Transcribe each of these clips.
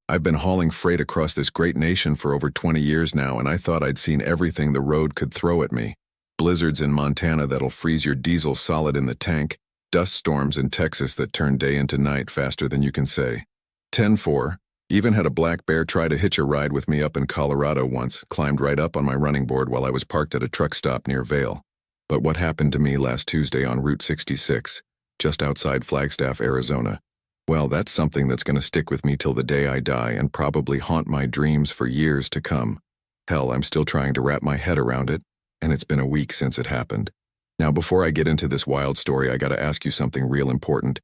I've been hauling freight across this great nation for over 20 years now, and I thought I'd seen everything the road could throw at me. Blizzards in Montana that'll freeze your diesel solid in the tank, dust storms in Texas that turn day into night faster than you can say. 10-4. Even had a black bear try to hitch a ride with me up in Colorado once, climbed right up on my running board while I was parked at a truck stop near Vail. But what happened to me last Tuesday on Route 66, just outside Flagstaff, Arizona? Well, that's something that's going to stick with me till the day I die and probably haunt my dreams for years to come. Hell, I'm still trying to wrap my head around it, and it's been a week since it happened. Now, before I get into this wild story, I gotta ask you something real important.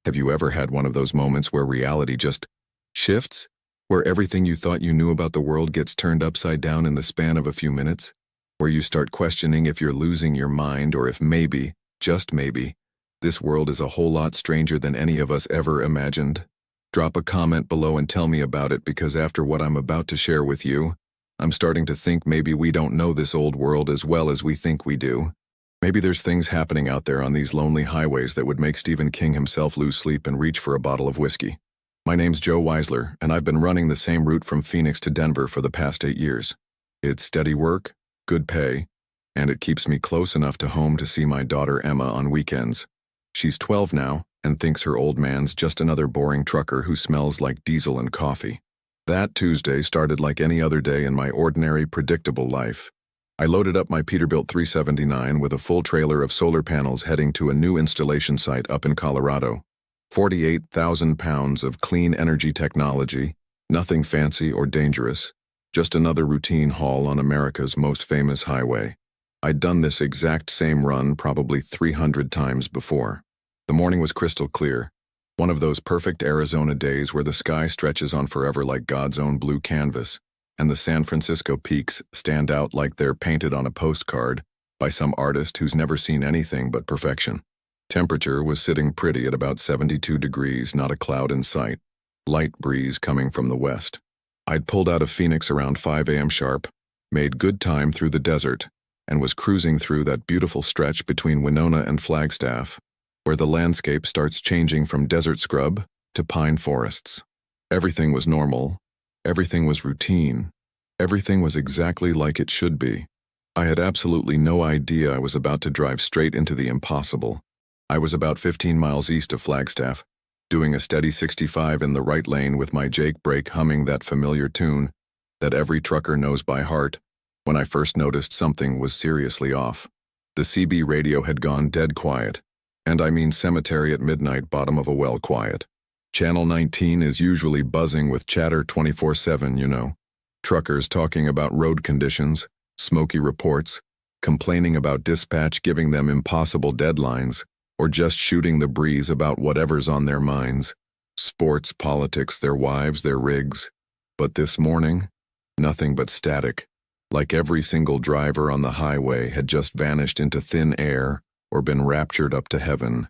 Have you ever had one of those moments where reality just shifts? Where everything you thought you knew about the world gets turned upside down in the span of a few minutes? Where you start questioning if you're losing your mind or if maybe, just maybe, this world is a whole lot stranger than any of us ever imagined? Drop a comment below and tell me about it, because after what I'm about to share with you, I'm starting to think maybe we don't know this old world as well as we think we do. Maybe there's things happening out there on these lonely highways that would make Stephen King himself lose sleep and reach for a bottle of whiskey. My name's Joe Weisler, and I've been running the same route from Phoenix to Denver for the past 8 years. It's steady work, good pay, and it keeps me close enough to home to see my daughter Emma on weekends. She's 12 now and thinks her old man's just another boring trucker who smells like diesel and coffee. That Tuesday started like any other day in my ordinary, predictable life. I loaded up my Peterbilt 379 with a full trailer of solar panels heading to a new installation site up in Colorado. 48,000 pounds of clean energy technology, nothing fancy or dangerous, just another routine haul on America's most famous highway. I'd done this exact same run probably 300 times before. The morning was crystal clear, one of those perfect Arizona days where the sky stretches on forever like God's own blue canvas, and the San Francisco peaks stand out like they're painted on a postcard by some artist who's never seen anything but perfection. Temperature was sitting pretty at about 72 degrees, not a cloud in sight. Light breeze coming from the west. I'd pulled out of Phoenix around 5 a.m. sharp, made good time through the desert, and was cruising through that beautiful stretch between Winona and Flagstaff, where the landscape starts changing from desert scrub to pine forests. Everything was normal. Everything was routine. Everything was exactly like it should be. I had absolutely no idea I was about to drive straight into the impossible. I was about 15 miles east of Flagstaff, doing a steady 65 in the right lane with my Jake brake humming that familiar tune that every trucker knows by heart, when I first noticed something was seriously off. The CB radio had gone dead quiet, and I mean cemetery at midnight, bottom of a well quiet. Channel 19 is usually buzzing with chatter 24/7, you know. Truckers talking about road conditions, smoky reports, complaining about dispatch giving them impossible deadlines, or just shooting the breeze about whatever's on their minds. Sports, politics, their wives, their rigs. But this morning, nothing but static, like every single driver on the highway had just vanished into thin air or been raptured up to heaven.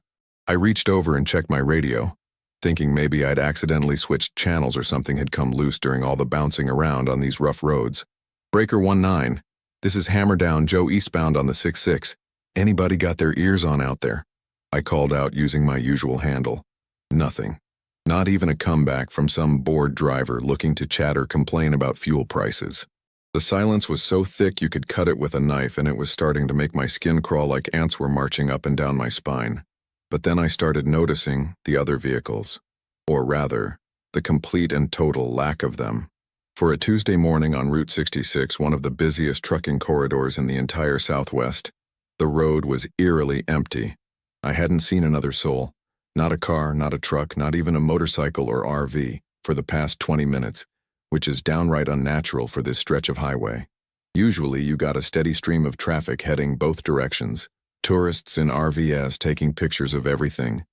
I reached over and checked my radio, thinking maybe I'd accidentally switched channels or something had come loose during all the bouncing around on these rough roads. Breaker 19, this is Hammer Down Joe eastbound on the 66. Anybody got their ears on out there? I called out using my usual handle. Nothing. Not even a comeback from some bored driver looking to chat or complain about fuel prices. The silence was so thick you could cut it with a knife, and it was starting to make my skin crawl like ants were marching up and down my spine. But then I started noticing the other vehicles, or rather, the complete and total lack of them. For a Tuesday morning on Route 66, one of the busiest trucking corridors in the entire Southwest, the road was eerily empty. I hadn't seen another soul, not a car, not a truck, not even a motorcycle or RV, for the past 20 minutes, which is downright unnatural for this stretch of highway. Usually you got a steady stream of traffic heading both directions, tourists in RVs taking pictures of everything,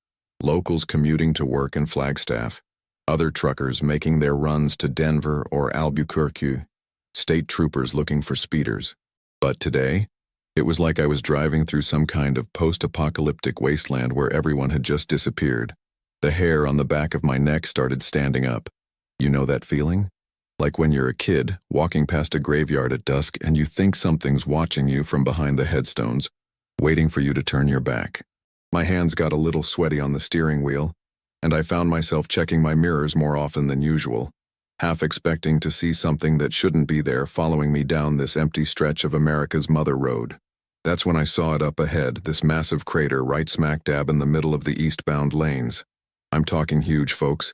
locals commuting to work in Flagstaff, other truckers making their runs to Denver or Albuquerque, state troopers looking for speeders. But today, it was like I was driving through some kind of post-apocalyptic wasteland where everyone had just disappeared. The hair on the back of my neck started standing up. You know that feeling? Like when you're a kid, walking past a graveyard at dusk and you think something's watching you from behind the headstones, waiting for you to turn your back. My hands got a little sweaty on the steering wheel, and I found myself checking my mirrors more often than usual. half expecting to see something that shouldn't be there following me down this empty stretch of America's Mother Road. That's when I saw it up ahead, this massive crater right smack dab in the middle of the eastbound lanes. I'm talking huge, folks.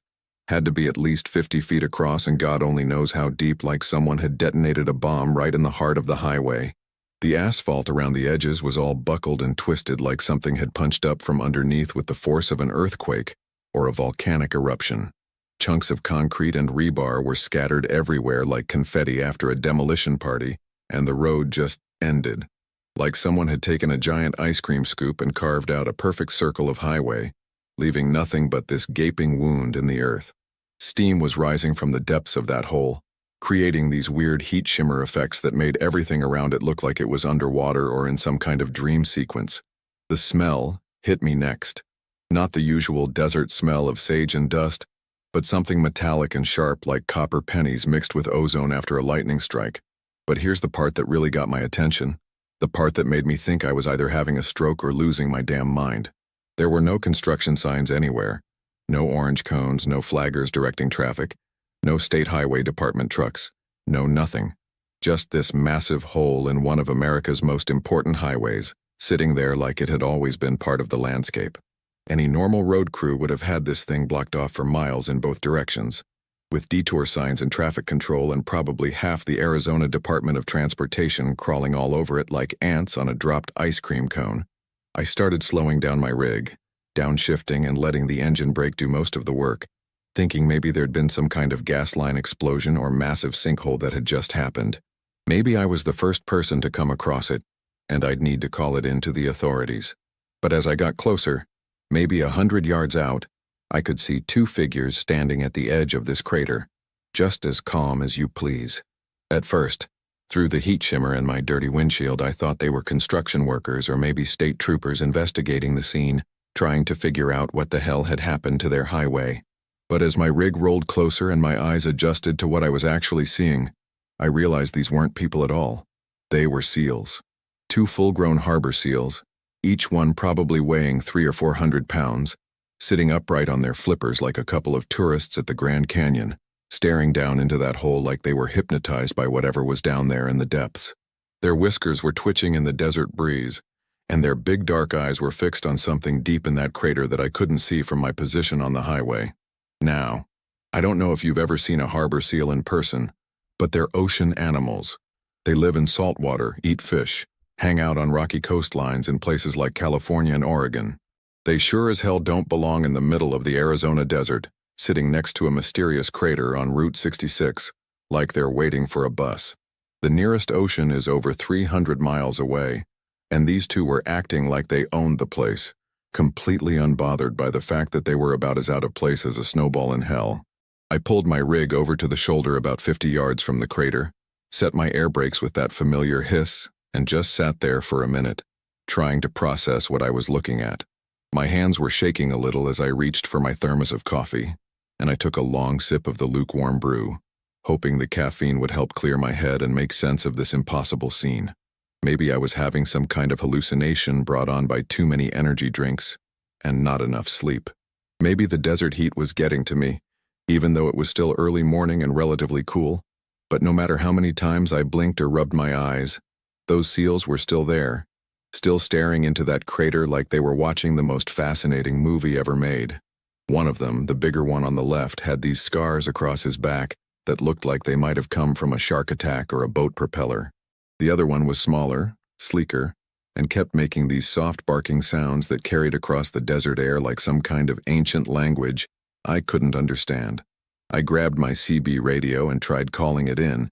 Had to be at least 50 feet across, and God only knows how deep, like someone had detonated a bomb right in the heart of the highway. The asphalt around the edges was all buckled and twisted like something had punched up from underneath with the force of an earthquake or a volcanic eruption. Chunks of concrete and rebar were scattered everywhere like confetti after a demolition party, and the road just ended. Like someone had taken a giant ice cream scoop and carved out a perfect circle of highway, leaving nothing but this gaping wound in the earth. Steam was rising from the depths of that hole, creating these weird heat shimmer effects that made everything around it look like it was underwater or in some kind of dream sequence. The smell hit me next. Not the usual desert smell of sage and dust, but something metallic and sharp like copper pennies mixed with ozone after a lightning strike. But here's the part that really got my attention. The part that made me think I was either having a stroke or losing my damn mind. There were no construction signs anywhere. No orange cones, no flaggers directing traffic. No state highway department trucks. No nothing. Just this massive hole in one of America's most important highways, sitting there like it had always been part of the landscape. Any normal road crew would have had this thing blocked off for miles in both directions, with detour signs and traffic control and probably half the Arizona Department of Transportation crawling all over it like ants on a dropped ice cream cone. I started slowing down my rig, downshifting and letting the engine brake do most of the work, thinking maybe there'd been some kind of gas line explosion or massive sinkhole that had just happened. Maybe I was the first person to come across it, and I'd need to call it in to the authorities. But as I got closer, maybe 100 yards out, I could see two figures standing at the edge of this crater, just as calm as you please. At first, through the heat shimmer in my dirty windshield, I thought they were construction workers or maybe state troopers investigating the scene, trying to figure out what the hell had happened to their highway. But as my rig rolled closer and my eyes adjusted to what I was actually seeing, I realized these weren't people at all. They were seals. Two full-grown harbor seals, each one probably weighing 300 or 400 pounds, sitting upright on their flippers like a couple of tourists at the Grand Canyon, staring down into that hole like they were hypnotized by whatever was down there in the depths. Their whiskers were twitching in the desert breeze, and their big dark eyes were fixed on something deep in that crater that I couldn't see from my position on the highway. Now, I don't know if you've ever seen a harbor seal in person, but they're ocean animals. They live in salt water, eat fish, hang out on rocky coastlines in places like California and Oregon. They sure as hell don't belong in the middle of the Arizona desert, sitting next to a mysterious crater on Route 66, like they're waiting for a bus. The nearest ocean is over 300 miles away, and these two were acting like they owned the place, completely unbothered by the fact that they were about as out of place as a snowball in hell. I pulled my rig over to the shoulder about 50 yards from the crater, set my air brakes with that familiar hiss, and just sat there for a minute, trying to process what I was looking at. My hands were shaking a little as I reached for my thermos of coffee, and I took a long sip of the lukewarm brew, hoping the caffeine would help clear my head and make sense of this impossible scene. Maybe I was having some kind of hallucination brought on by too many energy drinks and not enough sleep. Maybe the desert heat was getting to me, even though it was still early morning and relatively cool. But no matter how many times I blinked or rubbed my eyes, those seals were still there, still staring into that crater like they were watching the most fascinating movie ever made. One of them, the bigger one on the left, had these scars across his back that looked like they might have come from a shark attack or a boat propeller. The other one was smaller, sleeker, and kept making these soft barking sounds that carried across the desert air like some kind of ancient language I couldn't understand. I grabbed my CB radio and tried calling it in,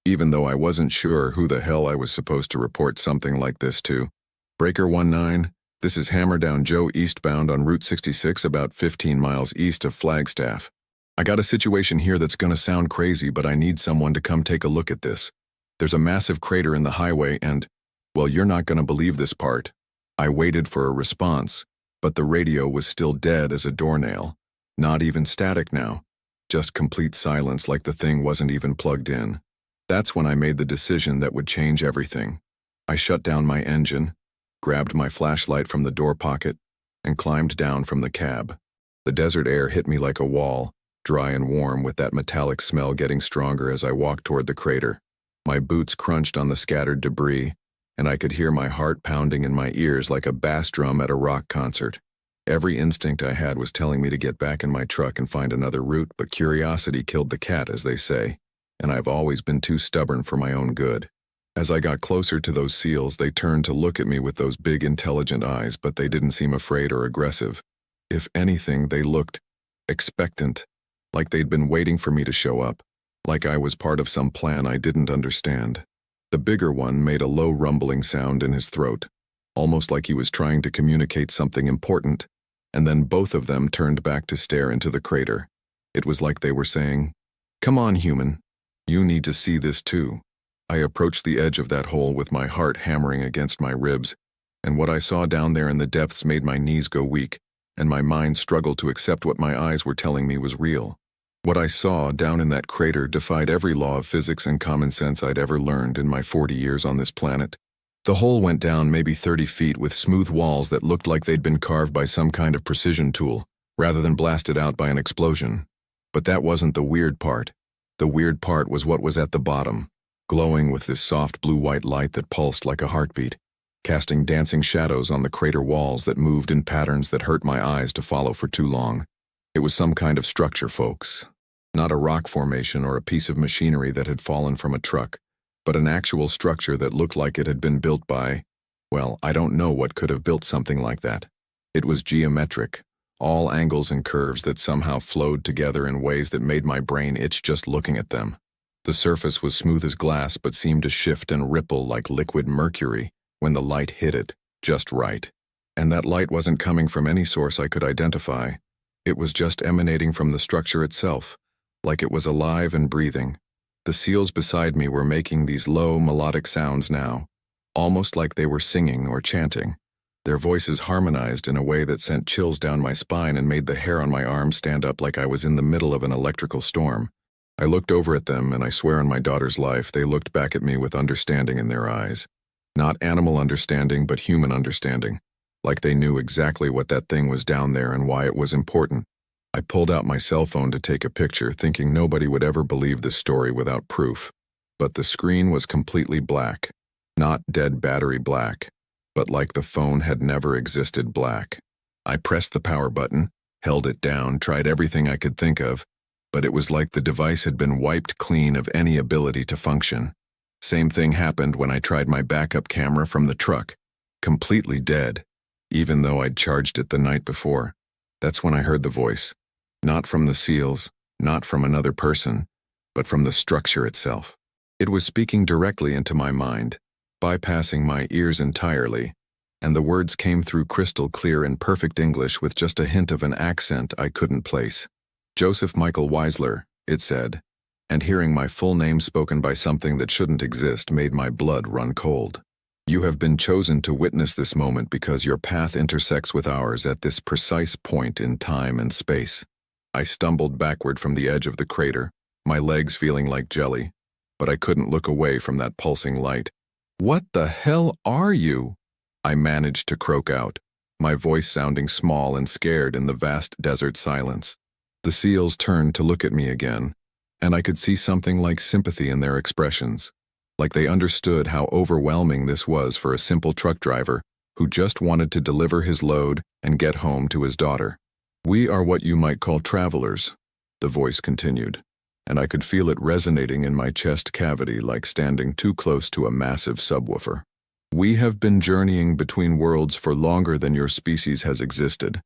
even though I wasn't sure who the hell I was supposed to report something like this to. Breaker 19, this is Hammerdown Joe eastbound on Route 66 about 15 miles east of Flagstaff. I got a situation here that's gonna sound crazy, but I need someone to come take a look at this. There's a massive crater in the highway and, well, you're not gonna believe this part. I waited for a response, but the radio was still dead as a doornail. Not even static now. Just complete silence like the thing wasn't even plugged in. That's when I made the decision that would change everything. I shut down my engine, grabbed my flashlight from the door pocket, and climbed down from the cab. The desert air hit me like a wall, dry and warm with that metallic smell getting stronger as I walked toward the crater. My boots crunched on the scattered debris, and I could hear my heart pounding in my ears like a bass drum at a rock concert. Every instinct I had was telling me to get back in my truck and find another route, but curiosity killed the cat, as they say, and I've always been too stubborn for my own good. As I got closer to those seals, they turned to look at me with those big, intelligent eyes, but they didn't seem afraid or aggressive. If anything, they looked expectant, like they'd been waiting for me to show up, like I was part of some plan I didn't understand. The bigger one made a low rumbling sound in his throat, almost like he was trying to communicate something important, and then both of them turned back to stare into the crater. It was like they were saying, "Come on, human. You need to see this too." I approached the edge of that hole with my heart hammering against my ribs, and what I saw down there in the depths made my knees go weak, and my mind struggled to accept what my eyes were telling me was real. What I saw down in that crater defied every law of physics and common sense I'd ever learned in my 40 years on this planet. The hole went down maybe 30 feet with smooth walls that looked like they'd been carved by some kind of precision tool, rather than blasted out by an explosion. But that wasn't the weird part. The weird part was what was at the bottom, glowing with this soft blue-white light that pulsed like a heartbeat, casting dancing shadows on the crater walls that moved in patterns that hurt my eyes to follow for too long. It was some kind of structure, folks. Not a rock formation or a piece of machinery that had fallen from a truck, but an actual structure that looked like it had been built by, well, I don't know what could have built something like that. It was geometric, all angles and curves that somehow flowed together in ways that made my brain itch just looking at them. The surface was smooth as glass but seemed to shift and ripple like liquid mercury when the light hit it, just right. And that light wasn't coming from any source I could identify. It was just emanating from the structure itself, like it was alive and breathing. The seals beside me were making these low, melodic sounds now, almost like they were singing or chanting. Their voices harmonized in a way that sent chills down my spine and made the hair on my arm stand up like I was in the middle of an electrical storm. I looked over at them, and I swear on my daughter's life, they looked back at me with understanding in their eyes. Not animal understanding, but human understanding, like they knew exactly what that thing was down there and why it was important. I pulled out my cell phone to take a picture, thinking nobody would ever believe this story without proof. But the screen was completely black. Not dead battery black, but like the phone had never existed black. I pressed the power button, held it down, tried everything I could think of, but it was like the device had been wiped clean of any ability to function. Same thing happened when I tried my backup camera from the truck. Completely dead, even though I'd charged it the night before. That's when I heard the voice. Not from the seals, not from another person, but from the structure itself. It was speaking directly into my mind, bypassing my ears entirely, and the words came through crystal clear in perfect English with just a hint of an accent I couldn't place. Joseph Michael Weisler, it said, and hearing my full name spoken by something that shouldn't exist made my blood run cold. You have been chosen to witness this moment because your path intersects with ours at this precise point in time and space. I stumbled backward from the edge of the crater, my legs feeling like jelly, but I couldn't look away from that pulsing light. "What the hell are you?" I managed to croak out, my voice sounding small and scared in the vast desert silence. The seals turned to look at me again, and I could see something like sympathy in their expressions, like they understood how overwhelming this was for a simple truck driver who just wanted to deliver his load and get home to his daughter. "We are what you might call travelers," the voice continued, and I could feel it resonating in my chest cavity like standing too close to a massive subwoofer. "We have been journeying between worlds for longer than your species has existed,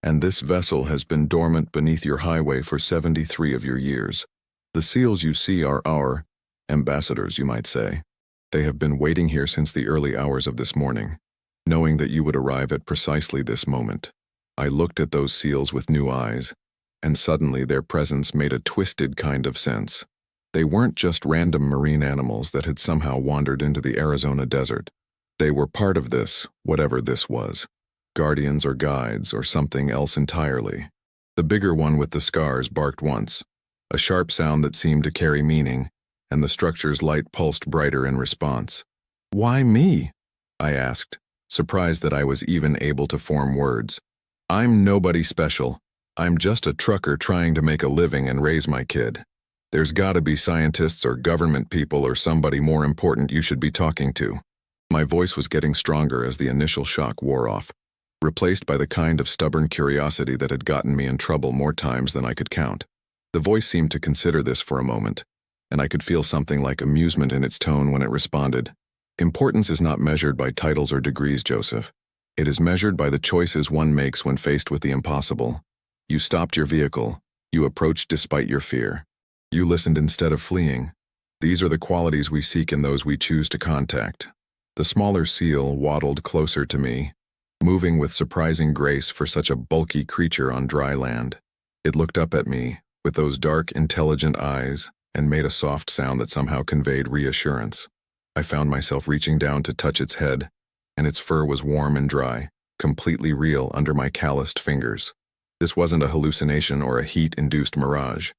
and this vessel has been dormant beneath your highway for 73 of your years. The seals you see are our ambassadors, you might say. They have been waiting here since the early hours of this morning, knowing that you would arrive at precisely this moment." I looked at those seals with new eyes, and suddenly their presence made a twisted kind of sense. They weren't just random marine animals that had somehow wandered into the Arizona desert. They were part of this, whatever this was. Guardians or guides or something else entirely. The bigger one with the scars barked once, a sharp sound that seemed to carry meaning, and the structure's light pulsed brighter in response. "Why me?" I asked, surprised that I was even able to form words. "I'm nobody special. I'm just a trucker trying to make a living and raise my kid. There's gotta be scientists or government people or somebody more important you should be talking to. My voice was getting stronger as the initial shock wore off, replaced by the kind of stubborn curiosity that had gotten me in trouble more times than I could count. The voice seemed to consider this for a moment, and I could feel something like amusement in its tone when it responded. Importance is not measured by titles or degrees, Joseph. It is measured by the choices one makes when faced with the impossible. You stopped your vehicle. You approached despite your fear. You listened instead of fleeing. These are the qualities we seek in those we choose to contact. The smaller seal waddled closer to me, moving with surprising grace for such a bulky creature on dry land. It looked up at me with those dark, intelligent eyes and made a soft sound that somehow conveyed reassurance. I found myself reaching down to touch its head, and its fur was warm and dry, completely real under my calloused fingers. This wasn't a hallucination or a heat-induced mirage.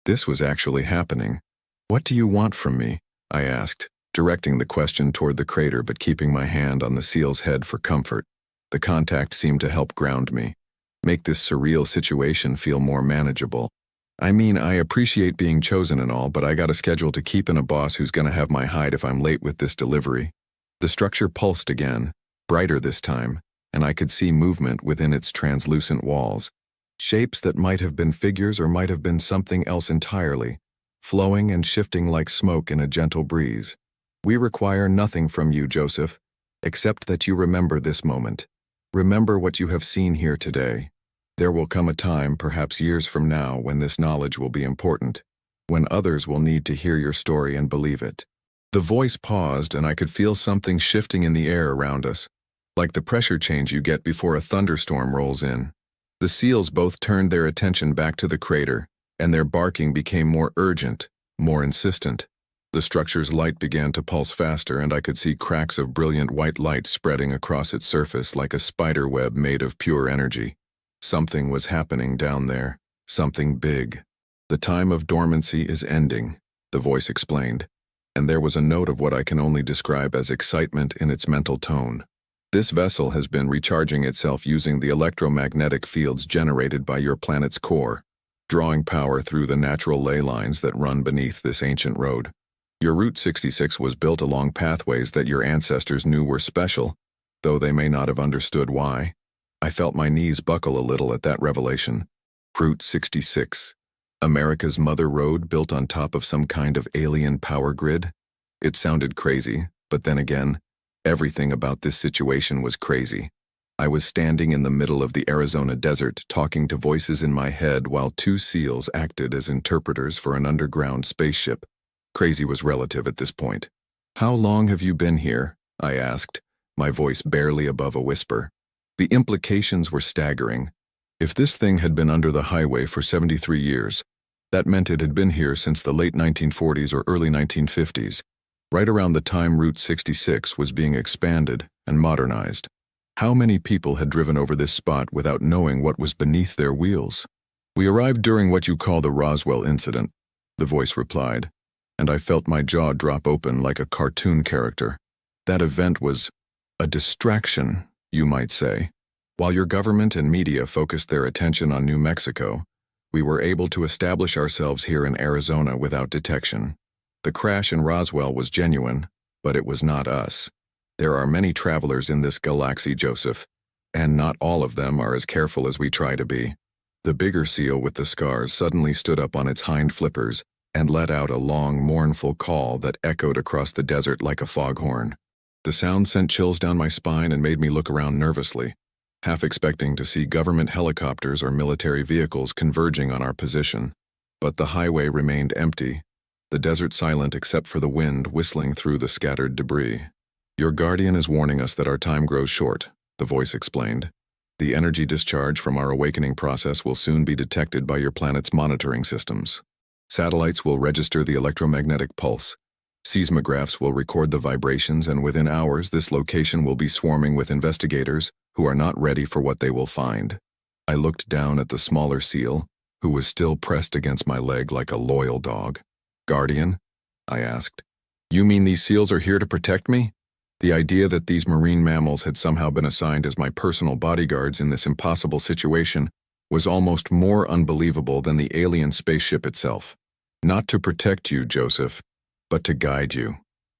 This was actually happening. "What do you want from me?" I asked, directing the question toward the crater but keeping my hand on the seal's head for comfort. The contact seemed to help ground me, make this surreal situation feel more manageable. "I mean, I appreciate being chosen and all, but I got a schedule to keep and a boss who's gonna have my hide if I'm late with this delivery." The structure pulsed again, brighter this time, and I could see movement within its translucent walls. Shapes that might have been figures or might have been something else entirely, flowing and shifting like smoke in a gentle breeze. "We require nothing from you, Joseph, except that you remember this moment. Remember what you have seen here today. There will come a time, perhaps years from now, when this knowledge will be important, when others will need to hear your story and believe it." The voice paused, and I could feel something shifting in the air around us, like the pressure change you get before a thunderstorm rolls in. The seals both turned their attention back to the crater, and their barking became more urgent, more insistent. The structure's light began to pulse faster, and I could see cracks of brilliant white light spreading across its surface like a spider web made of pure energy. Something was happening down there, something big. "The time of dormancy is ending," the voice explained, and there was a note of what I can only describe as excitement in its mental tone. "This vessel has been recharging itself using the electromagnetic fields generated by your planet's core, drawing power through the natural ley lines that run beneath this ancient road. Your Route 66 was built along pathways that your ancestors knew were special, though they may not have understood why." I felt my knees buckle a little at that revelation. Route 66. America's mother road built on top of some kind of alien power grid? It sounded crazy, but then again, everything about this situation was crazy. I was standing in the middle of the Arizona desert talking to voices in my head while two seals acted as interpreters for an underground spaceship. Crazy was relative at this point. "How long have you been here?" I asked, my voice barely above a whisper. The implications were staggering. If this thing had been under the highway for 73 years, that meant it had been here since the late 1940s or early 1950s, right around the time Route 66 was being expanded and modernized. How many people had driven over this spot without knowing what was beneath their wheels? "We arrived during what you call the Roswell incident," the voice replied, and I felt my jaw drop open like a cartoon character. That event was a distraction, you might say. While your government and media focused their attention on New Mexico, we were able to establish ourselves here in Arizona without detection. The crash in Roswell was genuine, but it was not us. There are many travelers in this galaxy, Joseph, and not all of them are as careful as we try to be. The bigger seal with the scars suddenly stood up on its hind flippers and let out a long, mournful call that echoed across the desert like a foghorn. The sound sent chills down my spine and made me look around nervously, half expecting to see government helicopters or military vehicles converging on our position. But the highway remained empty, the desert silent except for the wind whistling through the scattered debris. "Your guardian is warning us that our time grows short," the voice explained. "The energy discharge from our awakening process will soon be detected by your planet's monitoring systems. Satellites will register the electromagnetic pulse. Seismographs will record the vibrations, and within hours this location will be swarming with investigators who are not ready for what they will find." I looked down at the smaller seal, who was still pressed against my leg like a loyal dog. "Guardian?" I asked. "You mean these seals are here to protect me?" The idea that these marine mammals had somehow been assigned as my personal bodyguards in this impossible situation was almost more unbelievable than the alien spaceship itself. "Not to protect you, Joseph, but to guide you,"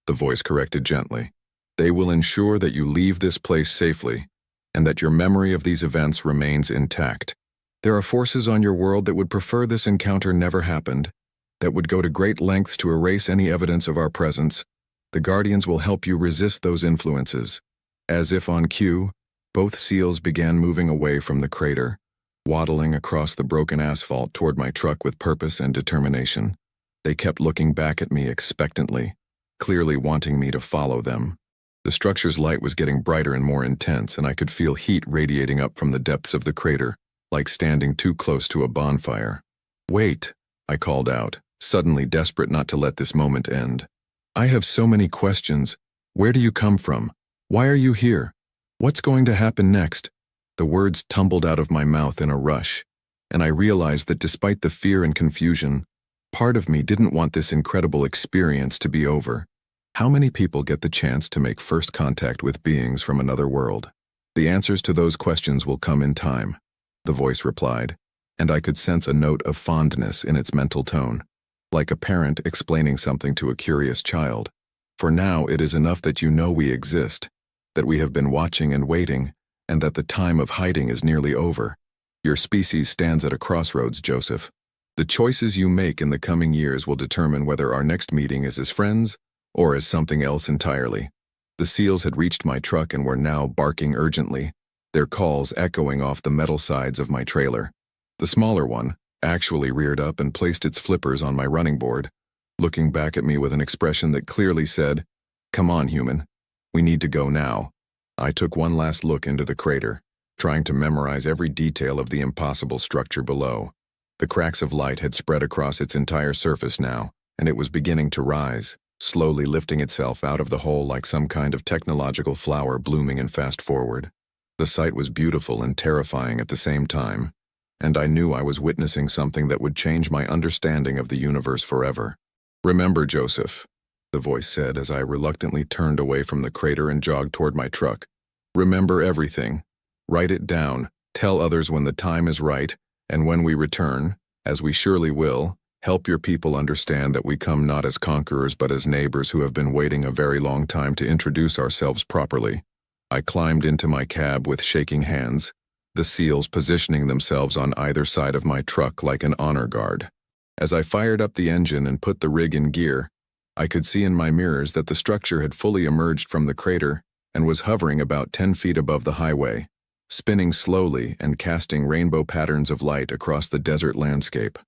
the voice corrected gently. "They will ensure that you leave this place safely, and that your memory of these events remains intact. There are forces on your world that would prefer this encounter never happened, that would go to great lengths to erase any evidence of our presence. The Guardians will help you resist those influences." As if on cue, both SEALs began moving away from the crater, waddling across the broken asphalt toward my truck with purpose and determination. They kept looking back at me expectantly, clearly wanting me to follow them. The structure's light was getting brighter and more intense, and I could feel heat radiating up from the depths of the crater, like standing too close to a bonfire. "Wait," I called out, suddenly desperate not to let this moment end. "I have so many questions. Where do you come from? Why are you here? What's going to happen next?" The words tumbled out of my mouth in a rush, and I realized that despite the fear and confusion, part of me didn't want this incredible experience to be over. How many people get the chance to make first contact with beings from another world? "The answers to those questions will come in time," the voice replied, and I could sense a note of fondness in its mental tone, like a parent explaining something to a curious child. "For now, it is enough that you know we exist, that we have been watching and waiting, and that the time of hiding is nearly over. Your species stands at a crossroads, Joseph. The choices you make in the coming years will determine whether our next meeting is as friends or as something else entirely." The SEALs had reached my truck and were now barking urgently, their calls echoing off the metal sides of my trailer. The smaller one actually reared up and placed its flippers on my running board, looking back at me with an expression that clearly said, "Come on, human. We need to go now." I took one last look into the crater, trying to memorize every detail of the impossible structure below. The cracks of light had spread across its entire surface now, and it was beginning to rise, slowly lifting itself out of the hole like some kind of technological flower blooming in fast forward. The sight was beautiful and terrifying at the same time, and I knew I was witnessing something that would change my understanding of the universe forever. "Remember, Joseph," the voice said as I reluctantly turned away from the crater and jogged toward my truck. "Remember everything. Write it down, tell others when the time is right, and when we return, as we surely will, help your people understand that we come not as conquerors but as neighbors who have been waiting a very long time to introduce ourselves properly." I climbed into my cab with shaking hands, the SEALs positioning themselves on either side of my truck like an honor guard. As I fired up the engine and put the rig in gear, I could see in my mirrors that the structure had fully emerged from the crater and was hovering about 10 feet above the highway, spinning slowly and casting rainbow patterns of light across the desert landscape.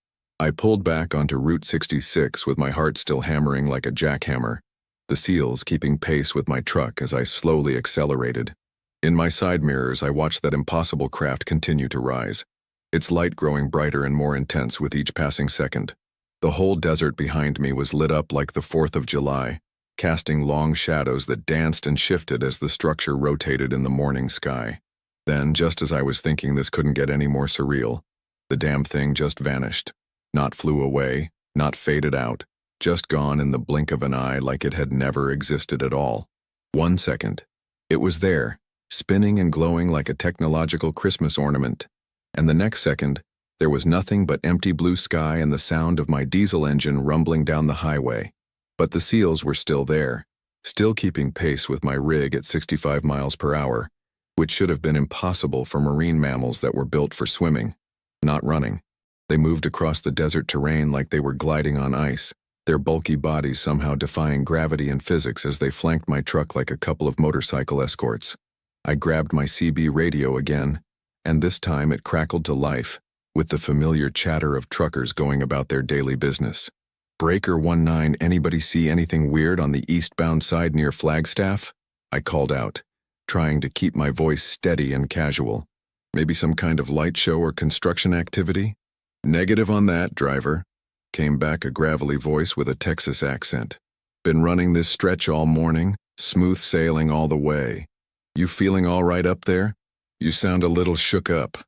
I pulled back onto Route 66 with my heart still hammering like a jackhammer, the SEALs keeping pace with my truck as I slowly accelerated. In my side mirrors, I watched that impossible craft continue to rise, its light growing brighter and more intense with each passing second. The whole desert behind me was lit up like the 4th of July, casting long shadows that danced and shifted as the structure rotated in the morning sky. Then, just as I was thinking this couldn't get any more surreal, the damn thing just vanished. Not flew away, not faded out, just gone in the blink of an eye like it had never existed at all. 1 second. It was there, spinning and glowing like a technological Christmas ornament. And the next second, there was nothing but empty blue sky and the sound of my diesel engine rumbling down the highway. But the SEALs were still there, still keeping pace with my rig at 65 miles per hour, which should have been impossible for marine mammals that were built for swimming, not running. They moved across the desert terrain like they were gliding on ice, their bulky bodies somehow defying gravity and physics as they flanked my truck like a couple of motorcycle escorts. I grabbed my CB radio again, and this time it crackled to life, with the familiar chatter of truckers going about their daily business. "Breaker 19, anybody see anything weird on the eastbound side near Flagstaff?" I called out, trying to keep my voice steady and casual. "Maybe some kind of light show or construction activity?" "Negative on that, driver," came back a gravelly voice with a Texas accent. "Been running this stretch all morning, smooth sailing all the way. You feeling all right up there? You sound a little shook up."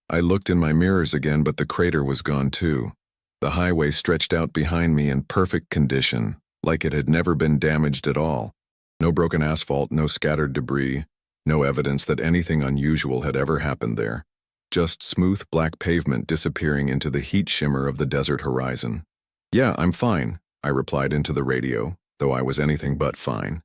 I looked in my mirrors again, but the crater was gone too. The highway stretched out behind me in perfect condition, like it had never been damaged at all. No broken asphalt, no scattered debris, no evidence that anything unusual had ever happened there. just smooth black pavement disappearing into the heat shimmer of the desert horizon. "Yeah, I'm fine," I replied into the radio, though I was anything but fine.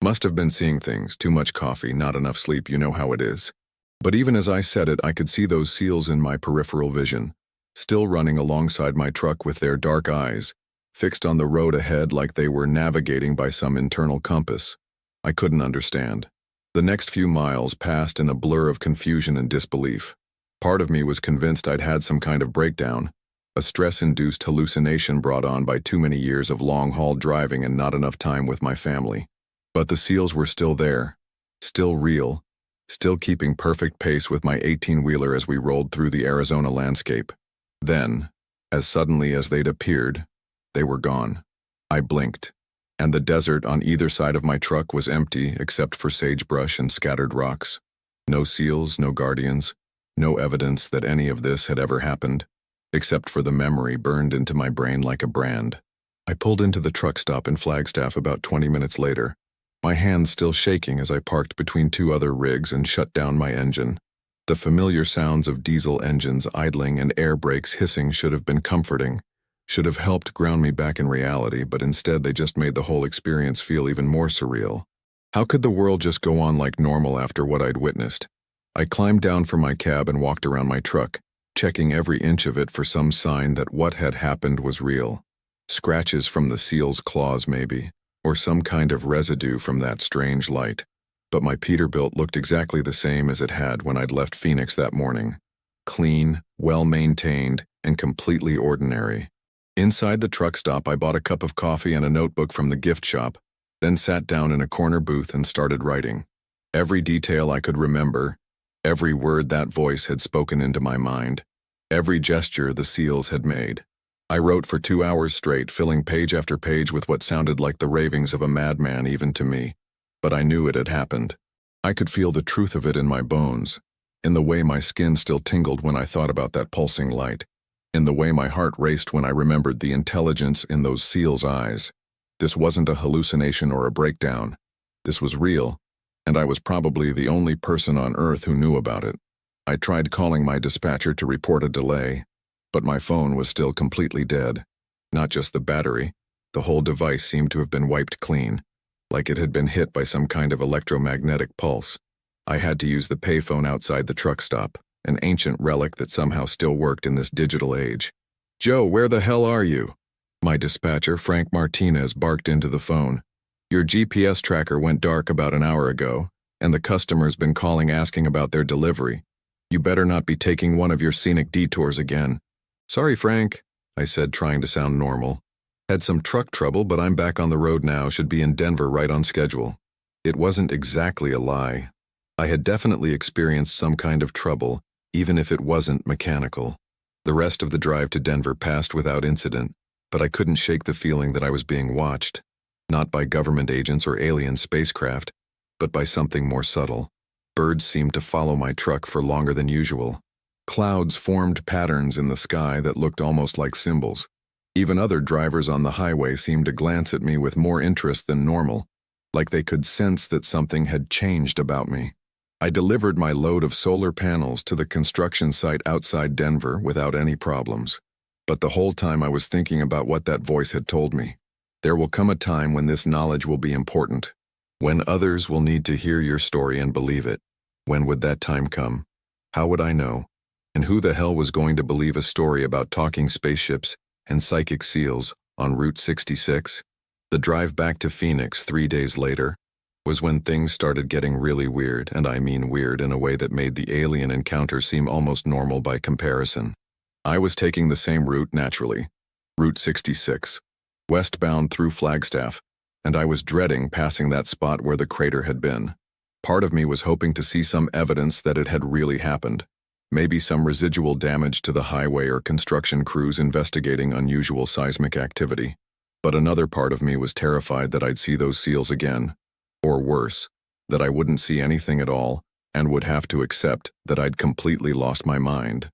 Must have been seeing things, too much coffee, not enough sleep, you know how it is. But even as I said it, I could see those seals in my peripheral vision, still running alongside my truck with their dark eyes, fixed on the road ahead like they were navigating by some internal compass. I couldn't understand. The next few miles passed in a blur of confusion and disbelief. Part of me was convinced I'd had some kind of breakdown, a stress-induced hallucination brought on by too many years of long-haul driving and not enough time with my family. But the seals were still there, still real, still keeping perfect pace with my 18-wheeler as we rolled through the Arizona landscape. Then, as suddenly as they'd appeared, they were gone. I blinked, and the desert on either side of my truck was empty except for sagebrush and scattered rocks. No seals, no guardians, no evidence that any of this had ever happened, except for the memory burned into my brain like a brand. I pulled into the truck stop in Flagstaff about 20 minutes later, my hands still shaking as I parked between two other rigs and shut down my engine. The familiar sounds of diesel engines idling and air brakes hissing should have been comforting, should have helped ground me back in reality, but instead they just made the whole experience feel even more surreal. How could the world just go on like normal after what I'd witnessed? I climbed down from my cab and walked around my truck, checking every inch of it for some sign that what had happened was real. Scratches from the seal's claws maybe, or some kind of residue from that strange light. But my Peterbilt looked exactly the same as it had when I'd left Phoenix that morning. Clean, well-maintained, and completely ordinary. Inside the truck stop, I bought a cup of coffee and a notebook from the gift shop, then sat down in a corner booth and started writing. Every detail I could remember, every word that voice had spoken into my mind, every gesture the seals had made. I wrote for 2 hours straight, filling page after page with what sounded like the ravings of a madman even to me. But I knew it had happened. I could feel the truth of it in my bones, in the way my skin still tingled when I thought about that pulsing light, in the way my heart raced when I remembered the intelligence in those seals' eyes. This wasn't a hallucination or a breakdown. This was real, and I was probably the only person on Earth who knew about it. I tried calling my dispatcher to report a delay, but my phone was still completely dead. Not just the battery, the whole device seemed to have been wiped clean, like it had been hit by some kind of electromagnetic pulse. I had to use the payphone outside the truck stop, an ancient relic that somehow still worked in this digital age. "Joe, where the hell are you?" My dispatcher, Frank Martinez, barked into the phone. "Your GPS tracker went dark about an hour ago, and the customer's been calling asking about their delivery. You better not be taking one of your scenic detours again." "Sorry, Frank," I said, trying to sound normal. "Had some truck trouble, but I'm back on the road now, should be in Denver right on schedule." It wasn't exactly a lie. I had definitely experienced some kind of trouble, even if it wasn't mechanical. The rest of the drive to Denver passed without incident, but I couldn't shake the feeling that I was being watched, not by government agents or alien spacecraft, but by something more subtle. Birds seemed to follow my truck for longer than usual. Clouds formed patterns in the sky that looked almost like symbols. Even other drivers on the highway seemed to glance at me with more interest than normal, like they could sense that something had changed about me. I delivered my load of solar panels to the construction site outside Denver without any problems. But the whole time I was thinking about what that voice had told me. There will come a time when this knowledge will be important, when others will need to hear your story and believe it. When would that time come? How would I know? And who the hell was going to believe a story about talking spaceships and psychic seals on Route 66? The drive back to Phoenix 3 days later was when things started getting really weird, and I mean weird in a way that made the alien encounter seem almost normal by comparison. I was taking the same route naturally, Route 66, westbound through Flagstaff, and I was dreading passing that spot where the crater had been. Part of me was hoping to see some evidence that it had really happened. Maybe some residual damage to the highway or construction crews investigating unusual seismic activity. But another part of me was terrified that I'd see those seals again. Or worse, that I wouldn't see anything at all and would have to accept that I'd completely lost my mind.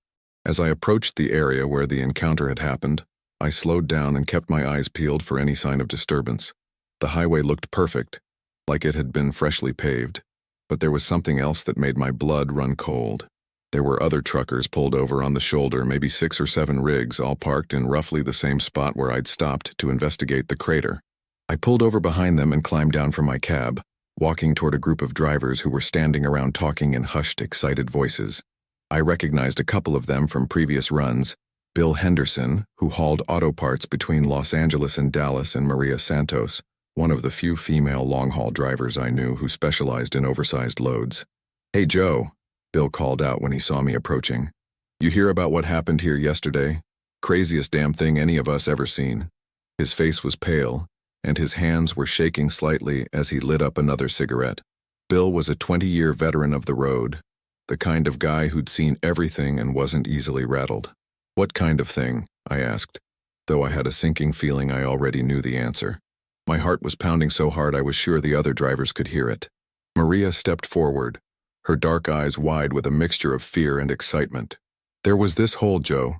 As I approached the area where the encounter had happened, I slowed down and kept my eyes peeled for any sign of disturbance. The highway looked perfect, like it had been freshly paved, but there was something else that made my blood run cold. There were other truckers pulled over on the shoulder, maybe 6 or 7 rigs, all parked in roughly the same spot where I'd stopped to investigate the crater. I pulled over behind them and climbed down from my cab, walking toward a group of drivers who were standing around talking in hushed, excited voices. I recognized a couple of them from previous runs: Bill Henderson, who hauled auto parts between Los Angeles and Dallas, and Maria Santos, one of the few female long-haul drivers I knew who specialized in oversized loads. "Hey, Joe," Bill called out when he saw me approaching. "You hear about what happened here yesterday? Craziest damn thing any of us ever seen." His face was pale, and his hands were shaking slightly as he lit up another cigarette. Bill was a 20-year veteran of the road, the kind of guy who'd seen everything and wasn't easily rattled. "What kind of thing?" I asked, though I had a sinking feeling I already knew the answer. My heart was pounding so hard I was sure the other drivers could hear it. Maria stepped forward, her dark eyes wide with a mixture of fear and excitement. "There was this hole, Joe,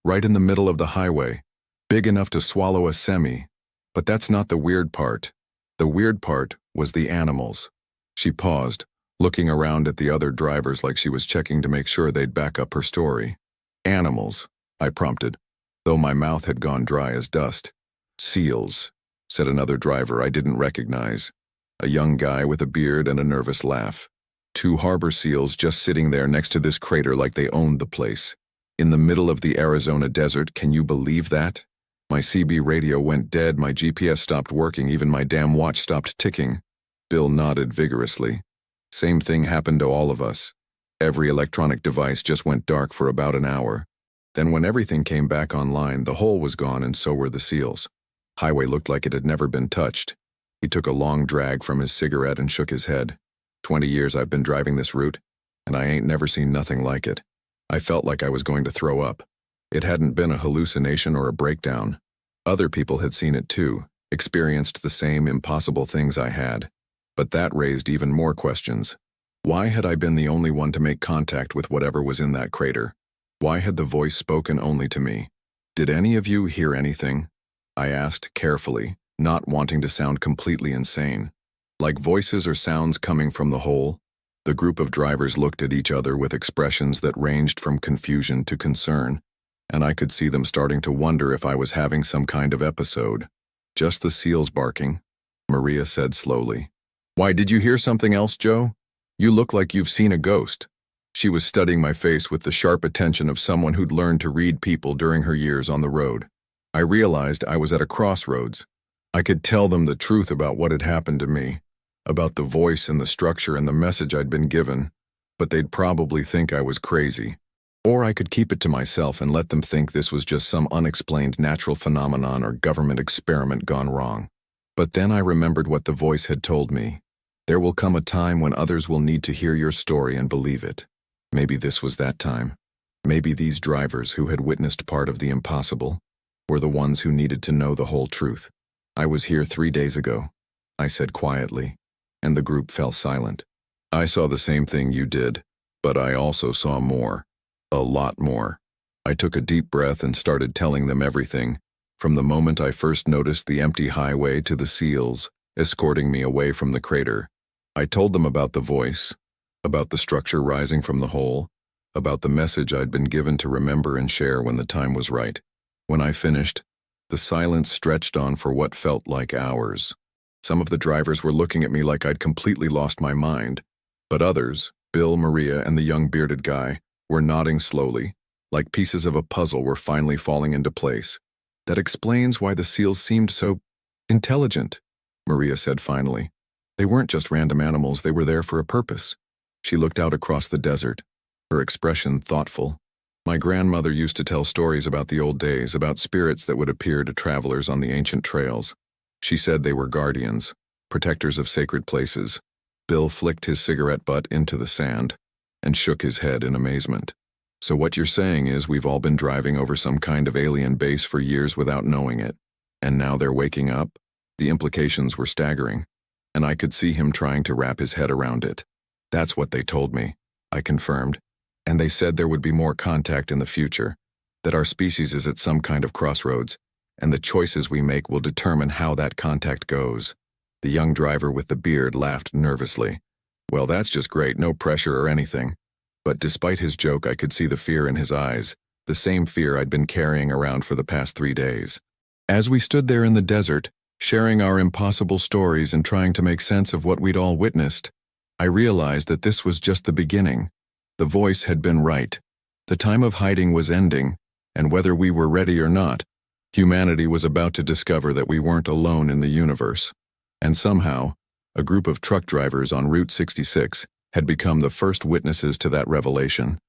right in the middle of the highway, big enough to swallow a semi. But that's not the weird part. The weird part was the animals." She paused, looking around at the other drivers like she was checking to make sure they'd back up her story. "Animals," I prompted, though my mouth had gone dry as dust. "Seals," said another driver I didn't recognize, a young guy with a beard and a nervous laugh. "2 harbor seals just sitting there next to this crater like they owned the place. In the middle of the Arizona desert, can you believe that? My CB radio went dead, my GPS stopped working, even my damn watch stopped ticking." Bill nodded vigorously. "Same thing happened to all of us. Every electronic device just went dark for about an hour. Then when everything came back online, the hole was gone and so were the seals. Highway looked like it had never been touched." He took a long drag from his cigarette and shook his head. 20 years I've been driving this route, and I ain't never seen nothing like it. I felt like I was going to throw up. It hadn't been a hallucination or a breakdown. Other people had seen it too, experienced the same impossible things I had. But that raised even more questions. Why had I been the only one to make contact with whatever was in that crater? Why had the voice spoken only to me? "Did any of you hear anything?" I asked carefully, not wanting to sound completely insane. "Like voices or sounds coming from the hole?" The group of drivers looked at each other with expressions that ranged from confusion to concern, and I could see them starting to wonder if I was having some kind of episode. "Just the seals barking," Maria said slowly. "Why, did you hear something else, Joe? You look like you've seen a ghost." She was studying my face with the sharp attention of someone who'd learned to read people during her years on the road. I realized I was at a crossroads. I could tell them the truth about what had happened to me, about the voice and the structure and the message I'd been given, but they'd probably think I was crazy. Or I could keep it to myself and let them think this was just some unexplained natural phenomenon or government experiment gone wrong. But then I remembered what the voice had told me. There will come a time when others will need to hear your story and believe it. Maybe this was that time. Maybe these drivers who had witnessed part of the impossible were the ones who needed to know the whole truth. "I was here 3 days ago," I said quietly, and the group fell silent. "I saw the same thing you did, but I also saw more. A lot more." I took a deep breath and started telling them everything, from the moment I first noticed the empty highway to the seals escorting me away from the crater. I told them about the voice, about the structure rising from the hole, about the message I'd been given to remember and share when the time was right. When I finished, the silence stretched on for what felt like hours. Some of the drivers were looking at me like I'd completely lost my mind, but others, Bill, Maria, and the young bearded guy, were nodding slowly, like pieces of a puzzle were finally falling into place. "That explains why the seals seemed so intelligent," Maria said finally. "They weren't just random animals, they were there for a purpose." She looked out across the desert, her expression thoughtful. "My grandmother used to tell stories about the old days, about spirits that would appear to travelers on the ancient trails. She said they were guardians, protectors of sacred places." Bill flicked his cigarette butt into the sand and shook his head in amazement. "So what you're saying is we've all been driving over some kind of alien base for years without knowing it, and now they're waking up?" The implications were staggering, and I could see him trying to wrap his head around it. "That's what they told me," I confirmed, "and they said there would be more contact in the future, that our species is at some kind of crossroads, and the choices we make will determine how that contact goes." The young driver with the beard laughed nervously. "Well, that's just great, no pressure or anything. But despite his joke, I could see the fear in his eyes, the same fear I'd been carrying around for the past 3 days. As we stood there in the desert, sharing our impossible stories and trying to make sense of what we'd all witnessed, I realized that this was just the beginning. The voice had been right. The time of hiding was ending, and whether we were ready or not, humanity was about to discover that we weren't alone in the universe. And somehow, a group of truck drivers on Route 66 had become the first witnesses to that revelation.